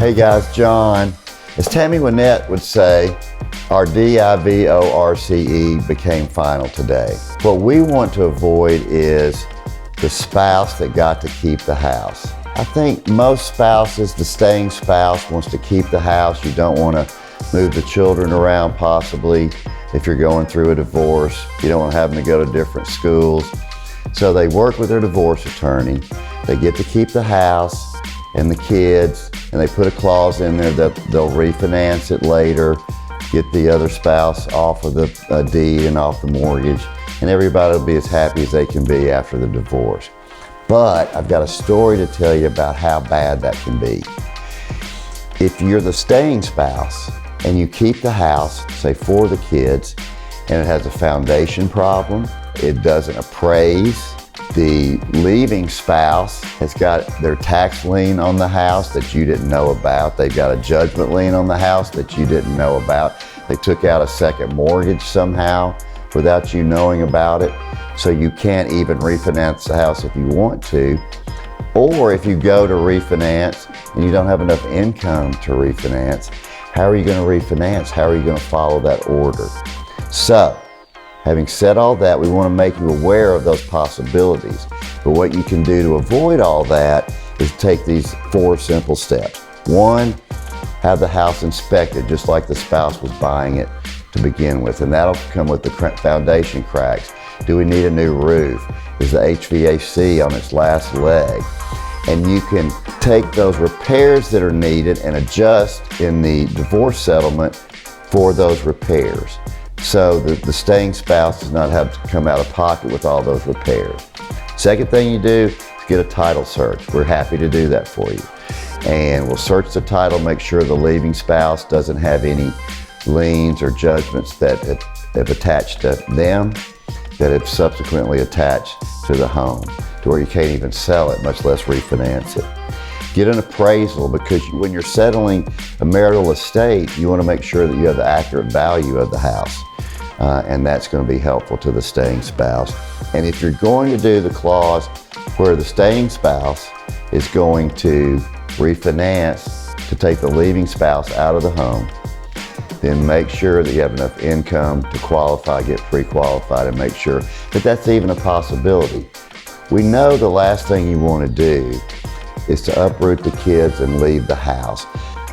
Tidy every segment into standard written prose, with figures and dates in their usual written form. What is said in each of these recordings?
Hey guys, John. As Tammy Wynette would say, our divorce became final today. What we want to avoid is the spouse that got to keep the house. I think most spouses, the staying spouse wants to keep the house. You don't want to move the children around possibly. If you're going through a divorce, you don't want to have them to go to different schools. So they work with their divorce attorney. They get to keep the house and the kids, and they put a clause in there that they'll refinance it later, get the other spouse off of the deed and off the mortgage, and everybody will be as happy as they can be after the divorce. But I've got a story to tell you about how bad that can be. If you're the staying spouse and you keep the house, say for the kids, and it has a foundation problem, it doesn't appraise, the leaving spouse has got their tax lien on the house that you didn't know about. They've got a judgment lien on the house that you didn't know about. They took out a second mortgage somehow without you knowing about it. So you can't even refinance the house if you want to. Or if you go to refinance and you don't have enough income to refinance, how are you going to refinance? How are you going to follow that order? So, having said all that, we want to make you aware of those possibilities. But what you can do to avoid all that is take these 4 simple steps. 1, have the house inspected just like the spouse was buying it to begin with, and that'll come with the foundation cracks. Do we need a new roof? Is the HVAC on its last leg? And you can take those repairs that are needed and adjust in the divorce settlement for those repairs, so that the staying spouse does not have to come out of pocket with all those repairs. Second thing you do is get a title search. We're happy to do that for you. And we'll search the title, make sure the leaving spouse doesn't have any liens or judgments that have attached to them that have subsequently attached to the home, to where you can't even sell it, much less refinance it. Get an appraisal, because when you're settling a marital estate, you want to make sure that you have the accurate value of the house. And that's going to be helpful to the staying spouse. And if you're going to do the clause where the staying spouse is going to refinance to take the leaving spouse out of the home, then make sure that you have enough income to qualify, get pre-qualified, and make sure that that's even a possibility. We know the last thing you want to do is to uproot the kids and leave the house,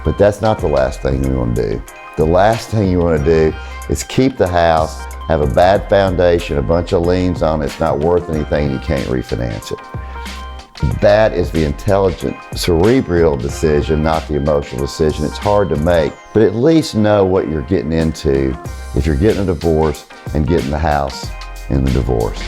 but that's not the last thing you want to do. The last thing you want to do is keep the house, have a bad foundation, a bunch of liens on it, it's not worth anything, and you can't refinance it. That is the intelligent, cerebral decision, not the emotional decision. It's hard to make, but at least know what you're getting into if you're getting a divorce and getting the house in the divorce.